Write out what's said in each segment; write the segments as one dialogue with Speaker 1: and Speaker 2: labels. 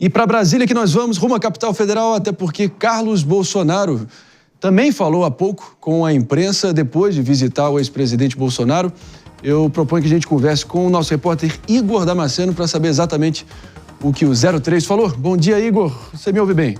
Speaker 1: E para Brasília que nós vamos, rumo à capital federal, até porque Carlos Bolsonaro também falou há pouco com a imprensa depois de visitar o ex-presidente Bolsonaro. Eu proponho que a gente converse com o nosso repórter Igor Damasceno para saber exatamente o que o 03 falou. Bom dia, Igor. Você me ouve bem?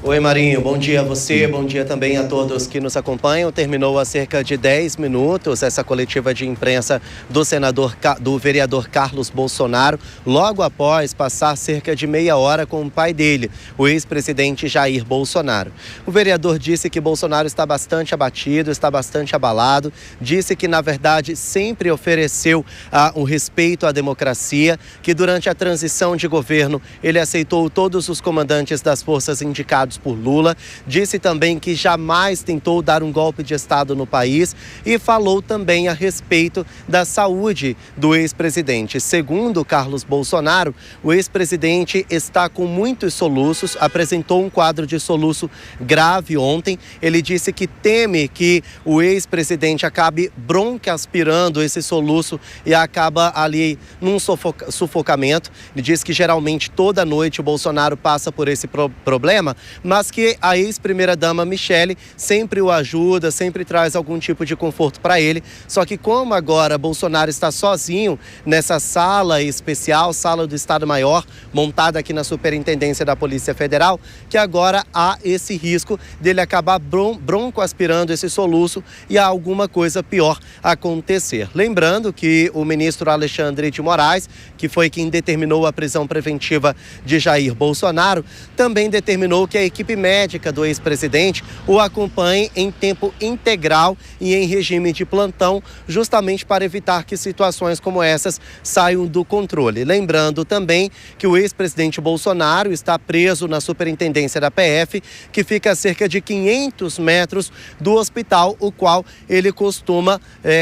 Speaker 2: Oi, Marinho. Bom dia a você, bom dia também a todos que nos acompanham. Terminou há cerca de 10 minutos essa coletiva de imprensa do vereador Carlos Bolsonaro, logo após passar cerca de meia hora com o pai dele, o ex-presidente Jair Bolsonaro. O vereador disse que Bolsonaro está bastante abatido, está bastante abalado, disse que, na verdade, sempre ofereceu um respeito à democracia, que durante a transição de governo ele aceitou todos os comandantes das forças indicados por Lula, disse também que jamais tentou dar um golpe de Estado no país e falou também a respeito da saúde do ex-presidente. Segundo Carlos Bolsonaro, o ex-presidente está com muitos soluços, apresentou um quadro de soluço grave ontem. Ele disse que teme que o ex-presidente acabe broncoaspirando esse soluço e acaba ali num sufocamento. Ele disse que geralmente toda noite o Bolsonaro passa por esse problema, mas que a ex-primeira-dama Michele sempre o ajuda, sempre traz algum tipo de conforto para ele. Só que como agora Bolsonaro está sozinho nessa sala especial, sala do Estado-Maior, montada aqui na Superintendência da Polícia Federal, que agora há esse risco dele acabar broncoaspirando esse soluço e alguma coisa pior acontecer. Lembrando que o ministro Alexandre de Moraes, que foi quem determinou a prisão preventiva de Jair Bolsonaro, também determinou que a equipe médica do ex-presidente o acompanhe em tempo integral e em regime de plantão, justamente para evitar que situações como essas saiam do controle. Lembrando também que o ex-presidente Bolsonaro está preso na superintendência da PF, que fica a cerca de 500 metros do hospital, o qual ele costuma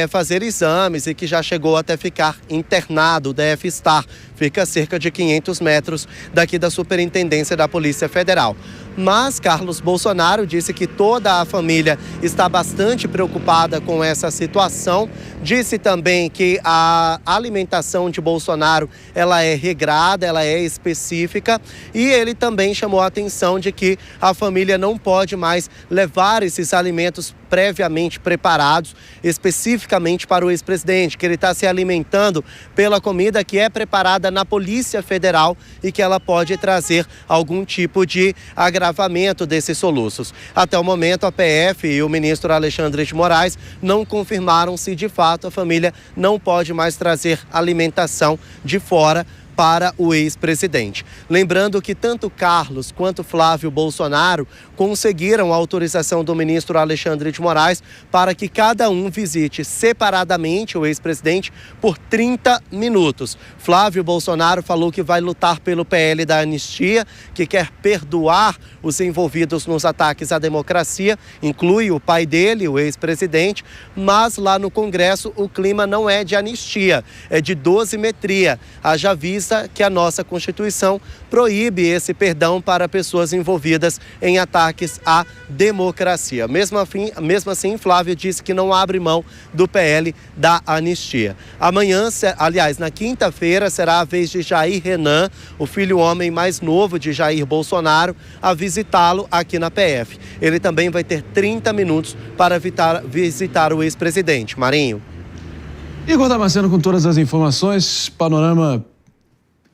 Speaker 2: fazer exames e que já chegou até ficar internado, deve estar. Fica a cerca de 500 metros daqui da Superintendência da Polícia Federal. Mas Carlos Bolsonaro disse que toda a família está bastante preocupada com essa situação. Disse também que a alimentação de Bolsonaro, ela é regrada, ela é específica. E ele também chamou a atenção de que a família não pode mais levar esses alimentos previamente preparados, especificamente para o ex-presidente, que ele está se alimentando pela comida que é preparada na Polícia Federal e que ela pode trazer algum tipo de agravamento desses soluços. Até o momento, a PF e o ministro Alexandre de Moraes não confirmaram se de fato a família não pode mais trazer alimentação de fora para o ex-presidente. Lembrando que tanto Carlos quanto Flávio Bolsonaro conseguiram a autorização do ministro Alexandre de Moraes para que cada um visite separadamente o ex-presidente por 30 minutos. Flávio Bolsonaro falou que vai lutar pelo PL da anistia, que quer perdoar os envolvidos nos ataques à democracia, inclui o pai dele, o ex-presidente, mas lá no Congresso o clima não é de anistia, é de dosimetria. Haja vista que a nossa Constituição proíbe esse perdão para pessoas envolvidas em ataques à democracia. Mesmo assim, Flávio disse que não abre mão do PL da anistia. Amanhã, aliás, na quinta-feira, será a vez de Jair Renan, o filho homem mais novo de Jair Bolsonaro, a visitá-lo aqui na PF. Ele também vai ter 30 minutos para visitar o ex-presidente. Marinho.
Speaker 1: Igor Damasceno com todas as informações, panorama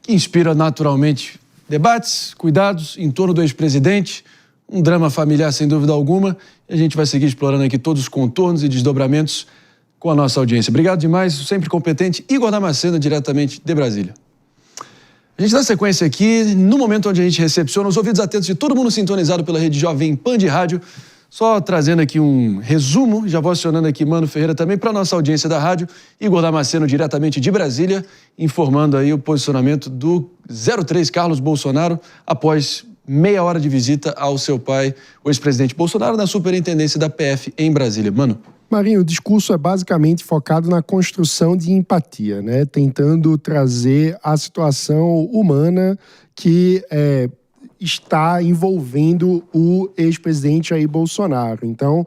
Speaker 1: que inspira naturalmente debates, cuidados em torno do ex-presidente, um drama familiar sem dúvida alguma, e a gente vai seguir explorando aqui todos os contornos e desdobramentos com a nossa audiência. Obrigado demais, sempre competente, Igor Damasceno, diretamente de Brasília. A gente dá sequência aqui, no momento onde a gente recepciona os ouvidos atentos de todo mundo sintonizado pela Rede Jovem Pan de Rádio, só trazendo aqui um resumo, já vou acionando aqui Mano Ferreira também para a nossa audiência da rádio, Igor Damasceno diretamente de Brasília, informando aí o posicionamento do 03 Carlos Bolsonaro após meia hora de visita ao seu pai, o ex-presidente Bolsonaro, na superintendência da PF em Brasília. Mano.
Speaker 3: Marinho, o discurso é basicamente focado na construção de empatia, né? Tentando trazer a situação humana que está envolvendo o ex-presidente Jair Bolsonaro. Então,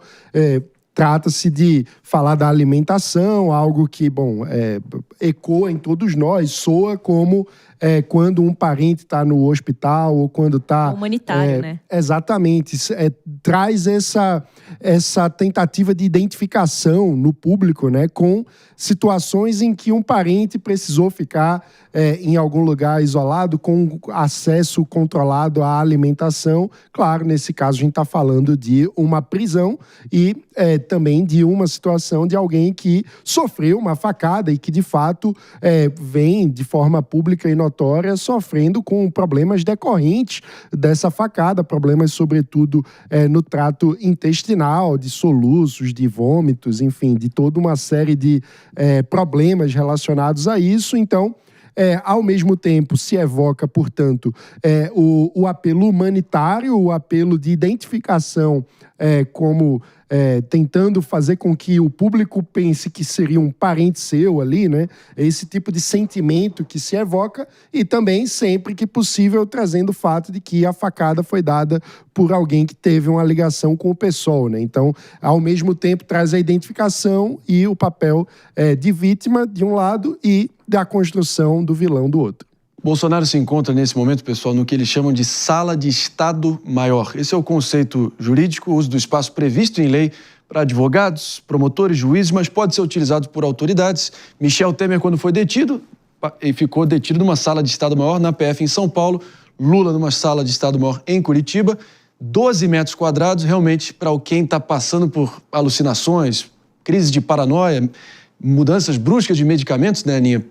Speaker 3: Trata-se de falar da alimentação, algo que, ecoa em todos nós, soa como quando um parente está no hospital ou quando está...
Speaker 4: Humanitário, né?
Speaker 3: Exatamente. Traz essa tentativa de identificação no público, né, com situações em que um parente precisou ficar em algum lugar isolado, com acesso controlado à alimentação. Claro, nesse caso a gente está falando de uma prisão e também de uma situação de alguém que sofreu uma facada e que, de fato, vem de forma pública e notória sofrendo com problemas decorrentes dessa facada, problemas, sobretudo, no trato intestinal, de soluços, de vômitos, enfim, de toda uma série de problemas relacionados a isso. Então, ao mesmo tempo, se evoca, portanto, o apelo humanitário, o apelo de identificação como tentando fazer com que o público pense que seria um parente seu ali, né? Esse tipo de sentimento que se evoca e também, sempre que possível, trazendo o fato de que a facada foi dada por alguém que teve uma ligação com o PSOL, né? Então, ao mesmo tempo, traz a identificação e o papel de vítima de um lado e da construção do vilão do outro.
Speaker 1: Bolsonaro se encontra nesse momento, pessoal, no que eles chamam de sala de Estado-Maior. Esse é o conceito jurídico, o uso do espaço previsto em lei para advogados, promotores, juízes, mas pode ser utilizado por autoridades. Michel Temer, quando foi detido, ficou detido numa sala de Estado-Maior na PF em São Paulo, Lula numa sala de Estado-Maior em Curitiba. 12 metros quadrados, realmente, para quem está passando por alucinações, crise de paranoia, mudanças bruscas de medicamentos, né, Aninha?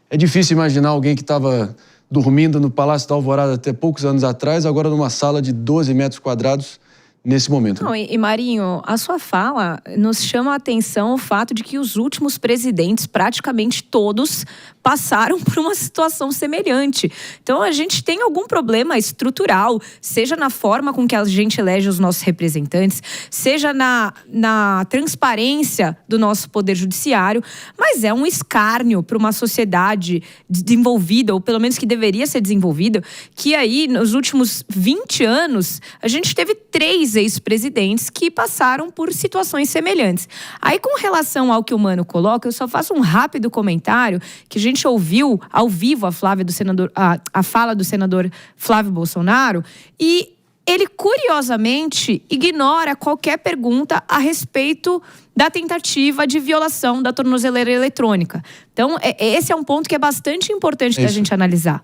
Speaker 1: É difícil imaginar alguém que estava dormindo no Palácio da Alvorada até poucos anos atrás, agora numa sala de 12 metros quadrados nesse momento.
Speaker 4: Não, e Marinho, a sua fala nos chama a atenção o fato de que os últimos presidentes, praticamente todos, passaram por uma situação semelhante. Então, a gente tem algum problema estrutural, seja na forma com que a gente elege os nossos representantes, seja na transparência do nosso poder judiciário, mas é um escárnio para uma sociedade desenvolvida, ou pelo menos que deveria ser desenvolvida, que aí, nos últimos 20 anos, a gente teve 3 ex-presidentes que passaram por situações semelhantes. Aí, com relação ao que o Mano coloca, eu só faço um rápido comentário, que a gente ouviu ao vivo a fala do senador Flávio Bolsonaro, e ele, curiosamente, ignora qualquer pergunta a respeito da tentativa de violação da tornozeleira eletrônica. Então, esse é um ponto que é bastante importante da gente analisar.